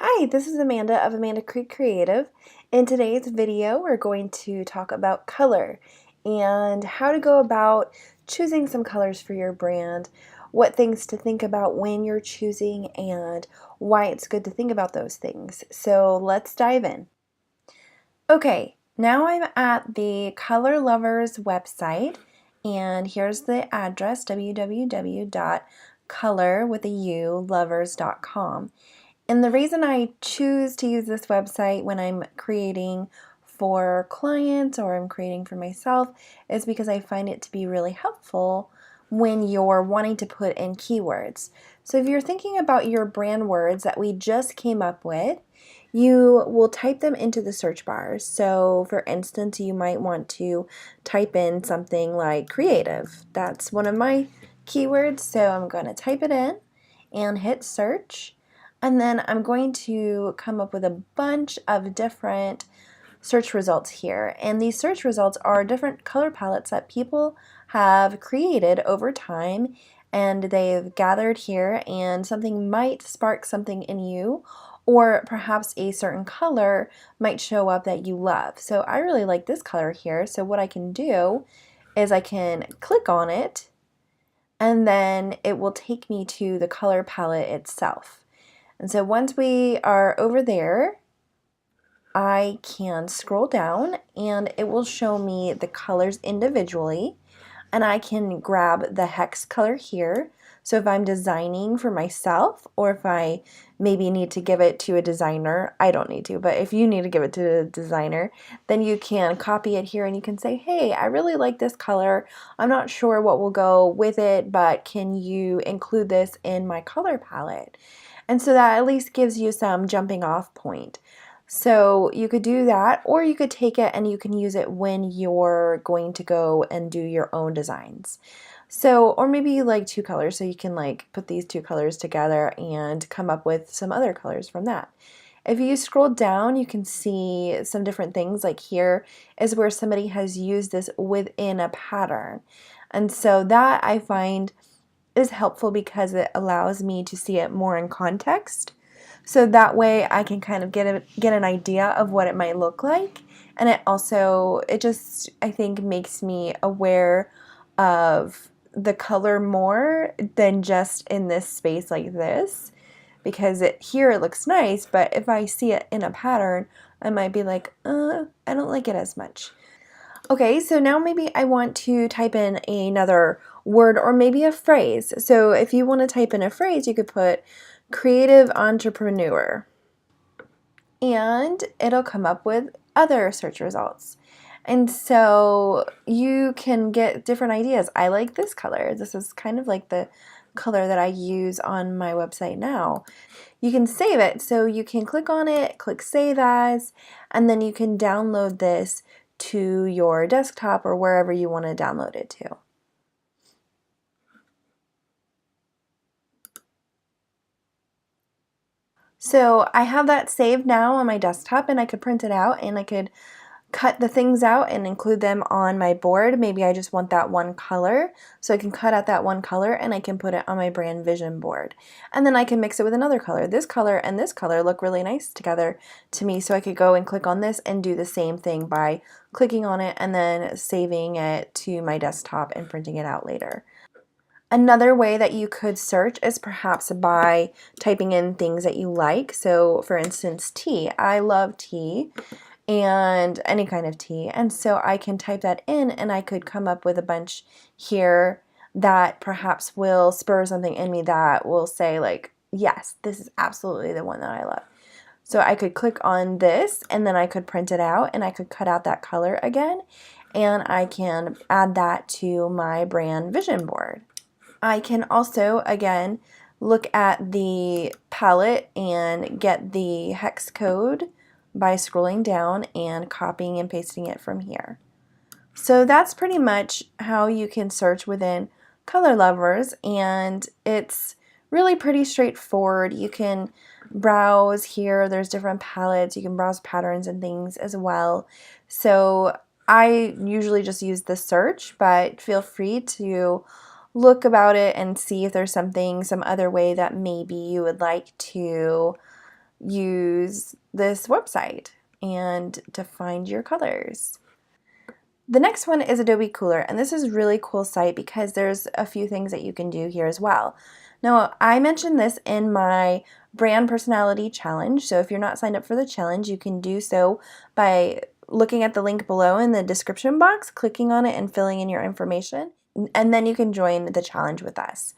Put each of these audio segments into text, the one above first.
Hi, this is Amanda of Amanda Creek Creative. In today's video, we're going to talk about color and how to go about choosing some colors for your brand, what things to think about when you're choosing, and why it's good to think about those things. So let's dive in. Okay, now I'm at the Color Lovers website, and here's the address, www.colorlovers.com. And the reason I choose to use this website when I'm creating for clients or I'm creating for myself is because I find it to be really helpful when you're wanting to put in keywords. So if you're thinking about your brand words that we just came up with, you will type them into the search bars. So for instance, you might want to type in something like creative. That's one of my keywords, so I'm going to type it in and hit search. And then I'm going to come up with a bunch of different search results here. And these search results are different color palettes that people have created over time, and they've gathered here, and something might spark something in you, or perhaps a certain color might show up that you love. So I really like this color here. So what I can do is I can click on it, and then it will take me to the color palette itself. And so once we are over there, I can scroll down and it will show me the colors individually, and I can grab the hex color here. So if I'm designing for myself, or if I maybe need to give it to a designer, I don't need to, but if you need to give it to a designer, then you can copy it here and you can say, hey, I really like this color. I'm not sure what will go with it, but can you include this in my color palette? And so that at least gives you some jumping off point. So you could do that, or you could take it and you can use it when you're going to go and do your own designs. So, or maybe you like two colors, so you can like put these two colors together and come up with some other colors from that. If you scroll down, you can see some different things. Like here is where somebody has used this within a pattern. And so that I find is helpful because it allows me to see it more in context. So that way I can kind of get an idea of what it might look like. And it just, I think, makes me aware of the color more than just in this space like this. Because here it looks nice, but if I see it in a pattern, I might be like, I don't like it as much. Okay, so now maybe I want to type in another word or maybe a phrase. So if you want to type in a phrase, you could put creative entrepreneur, and it'll come up with other search results. And so you can get different ideas. I like this color. This is kind of like the color that I use on my website now. You can save it, so you can click on it, click Save As, and then you can download this to your desktop or wherever you want to download it to. So I have that saved now on my desktop, and I could print it out and I could cut the things out and include them on my board. Maybe I just want that one color, so I can cut out that one color and I can put it on my brand vision board. And then I can mix it with another color. This color and this color look really nice together to me, so I could go and click on this and do the same thing by clicking on it and then saving it to my desktop and printing it out later. Another way that you could search is perhaps by typing in things that you like. So for instance, tea. I love tea, and any kind of tea. And so I can type that in and I could come up with a bunch here that perhaps will spur something in me that will say like, yes, this is absolutely the one that I love. So I could click on this and then I could print it out and I could cut out that color again, and I can add that to my brand vision board. I can also, again, look at the palette and get the hex code by scrolling down and copying and pasting it from here. So that's pretty much how you can search within Color Lovers, and it's really pretty straightforward. You can browse here, there's different palettes, you can browse patterns and things as well. So I usually just use the search, but feel free to look about it and see if there's some other way that maybe you would like to use this website and to find your colors. The next one is Adobe Cooler, and this is a really cool site because there's a few things that you can do here as well. Now, I mentioned this in my brand personality challenge, so if you're not signed up for the challenge, you can do so by looking at the link below in the description box, clicking on it and filling in your information, and then you can join the challenge with us.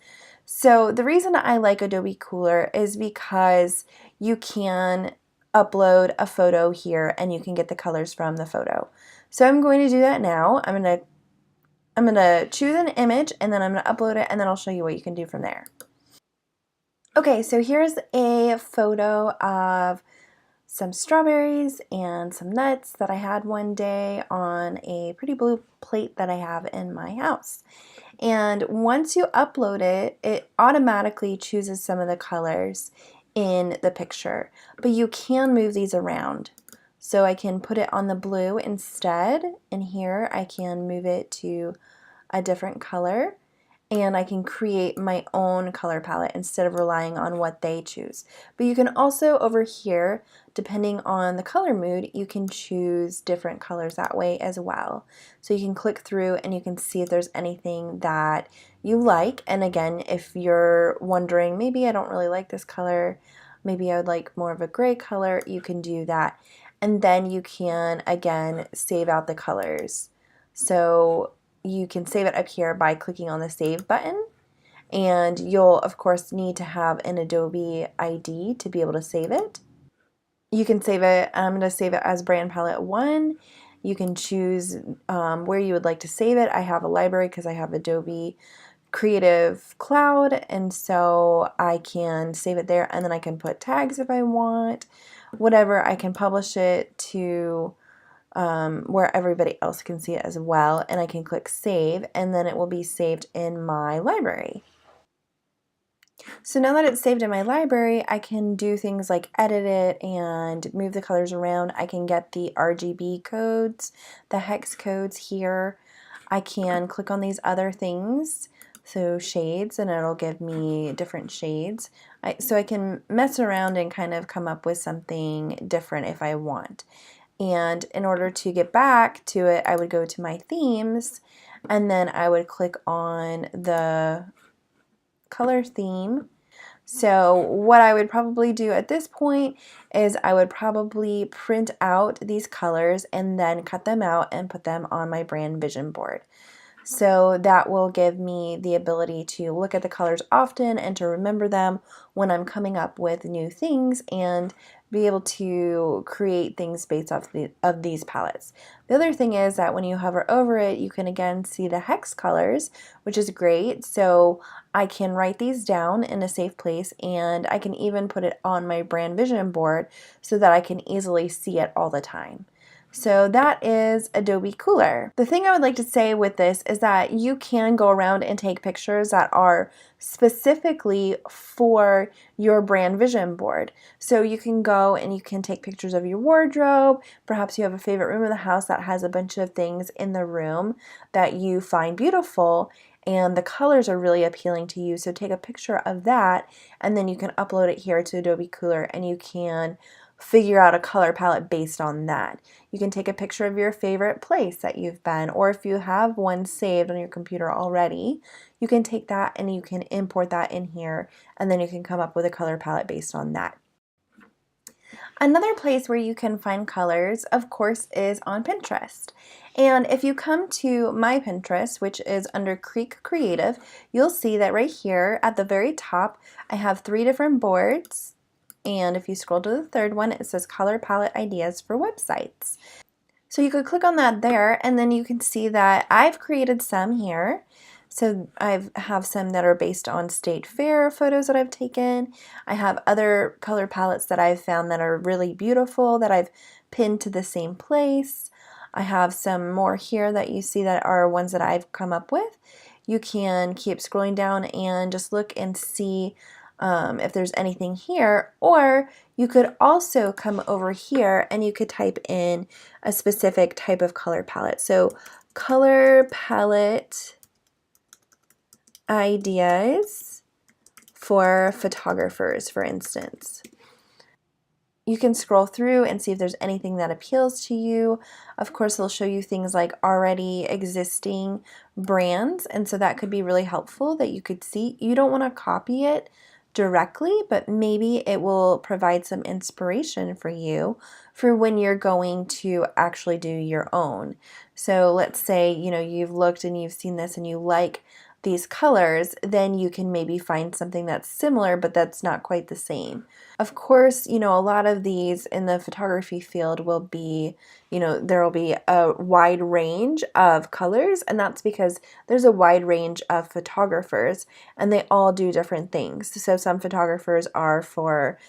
So the reason I like Adobe Cooler is because you can upload a photo here and you can get the colors from the photo. So I'm going to do that now. I'm going to choose an image and then I'm going to upload it and then I'll show you what you can do from there. Okay, so here's a photo of some strawberries and some nuts that I had one day on a pretty blue plate that I have in my house. And once you upload it, it automatically chooses some of the colors in the picture, but you can move these around. So I can put it on the blue instead, and here I can move it to a different color, and I can create my own color palette instead of relying on what they choose. But you can also over here, depending on the color mood, you can choose different colors that way as well. So you can click through and you can see if there's anything that you like. And again, if you're wondering, maybe I don't really like this color, maybe I would like more of a gray color, you can do that. And then you can, again, save out the colors. So you can save it up here by clicking on the Save button, and you'll of course need to have an Adobe ID to be able to save it. You can save it, I'm going to save it as Brand Palette 1. You can choose where you would like to save it. I have a library because I have Adobe Creative Cloud, and so I can save it there, and then I can put tags if I want, whatever. I can publish it to where everybody else can see it as well, and I can click save and then it will be saved in my library. So now that it's saved in my library, I can do things like edit it and move the colors around. I can get the RGB codes, the hex codes here. I can click on these other things, so shades, and it'll give me different shades. So I can mess around and kind of come up with something different if I want. And in order to get back to it, I would go to my themes and then I would click on the color theme. So what I would probably do at this point is I would probably print out these colors and then cut them out and put them on my brand vision board. So that will give me the ability to look at the colors often and to remember them when I'm coming up with new things and be able to create things based off of these palettes. The other thing is that when you hover over it, you can again see the hex colors, which is great. So I can write these down in a safe place, and I can even put it on my brand vision board so that I can easily see it all the time. So that is Adobe Cooler. The thing I would like to say with this is that you can go around and take pictures that are specifically for your brand vision board. So you can go and you can take pictures of your wardrobe. Perhaps you have a favorite room in the house that has a bunch of things in the room that you find beautiful and the colors are really appealing to you. So take a picture of that and then you can upload it here to Adobe Cooler and you can figure out a color palette based on that. You can take a picture of your favorite place that you've been, or if you have one saved on your computer already, you can take that and you can import that in here, and then you can come up with a color palette based on that. Another place where you can find colors, of course, is on Pinterest. And if you come to my Pinterest, which is under Creek Creative, you'll see that right here at the very top, I have 3 different boards. And if you scroll to the third one, it says Color Palette Ideas for Websites. So you could click on that there, and then you can see that I've created some here. So I have some that are based on state fair photos that I've taken. I have other color palettes that I've found that are really beautiful that I've pinned to the same place. I have some more here that you see that are ones that I've come up with. You can keep scrolling down and just look and see if there's anything here, or you could also come over here and you could type in a specific type of color palette. So color palette ideas for photographers, for instance. you can scroll through and see if there's anything that appeals to you. Of course, they'll show you things like already existing brands, and so that could be really helpful that you could see. You don't want to copy it directly, but maybe it will provide some inspiration for you for when you're going to actually do your own. So let's say, you've looked and you've seen this and you like these colors, then you can maybe find something that's similar, but that's not quite the same. Of course, a lot of these in the photography field will be, there will be a wide range of colors, and that's because there's a wide range of photographers and they all do different things. So some photographers are for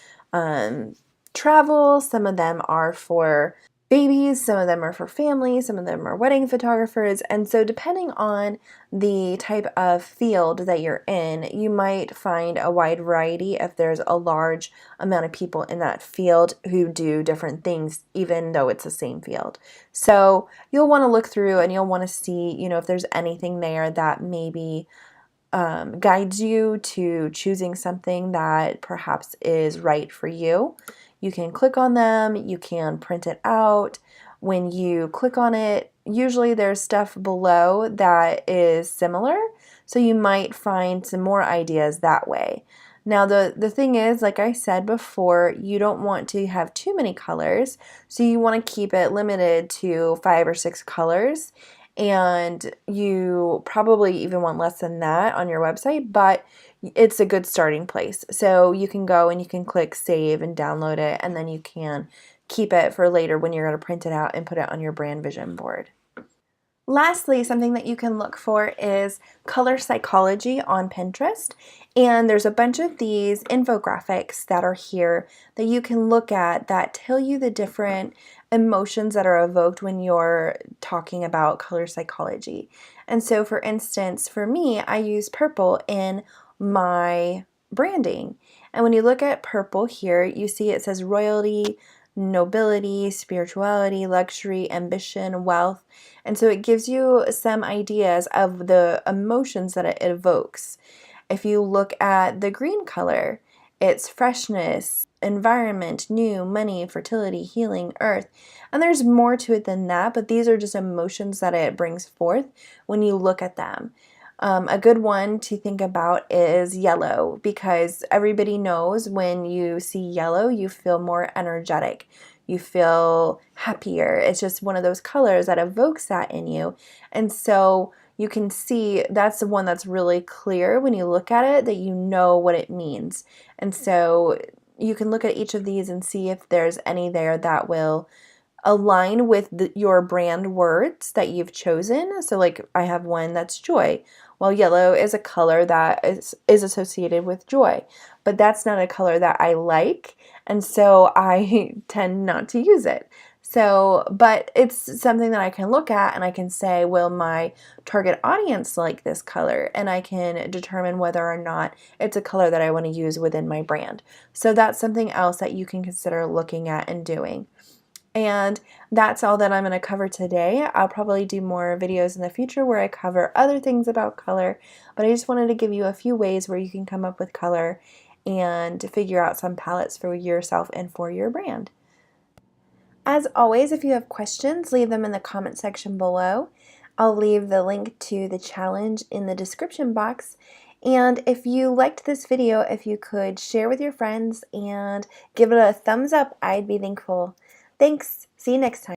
travel, some of them are for babies, some of them are for families, some of them are wedding photographers, and so depending on the type of field that you're in, you might find a wide variety if there's a large amount of people in that field who do different things, even though it's the same field. So you'll want to look through and you'll want to see, if there's anything there that maybe guides you to choosing something that perhaps is right for you. You can click on them, you can print it out. When you click on it, usually there's stuff below that is similar, so you might find some more ideas that way. Now the thing is, like I said before, you don't want to have too many colors, so you want to keep it limited to 5 or 6 colors, and you probably even want less than that on your website, but it's a good starting place. So you can go and you can click save and download it, and then you can keep it for later when you're going to print it out and put it on your brand vision board. Lastly, something that you can look for is color psychology on Pinterest. And there's a bunch of these infographics that are here that you can look at that tell you the different emotions that are evoked when you're talking about color psychology. And so, for instance, for me, I use purple in my branding. And when you look at purple here, you see it says royalty, nobility, spirituality, luxury, ambition, wealth. And so it gives you some ideas of the emotions that it evokes. If you look at the green color, it's freshness, environment, new, money, fertility, healing, earth. And there's more to it than that, but these are just emotions that it brings forth when you look at them. A good one to think about is yellow, because everybody knows when you see yellow, you feel more energetic. You feel happier. It's just one of those colors that evokes that in you. And so you can see that's the one that's really clear when you look at it, that you know what it means. And so you can look at each of these and see if there's any there that will align with your brand words that you've chosen. So like I have one that's joy. Well, yellow is a color that is associated with joy, but that's not a color that I like, and so I tend not to use it. So, but it's something that I can look at and I can say, will my target audience like this color? And I can determine whether or not it's a color that I want to use within my brand. So that's something else that you can consider looking at and doing. And that's all that I'm going to cover today. I'll probably do more videos in the future where I cover other things about color, but I just wanted to give you a few ways where you can come up with color and figure out some palettes for yourself and for your brand. As always, if you have questions, leave them in the comment section below. I'll leave the link to the challenge in the description box. And if you liked this video, if you could share with your friends and give it a thumbs up, I'd be thankful. Thanks. See you next time.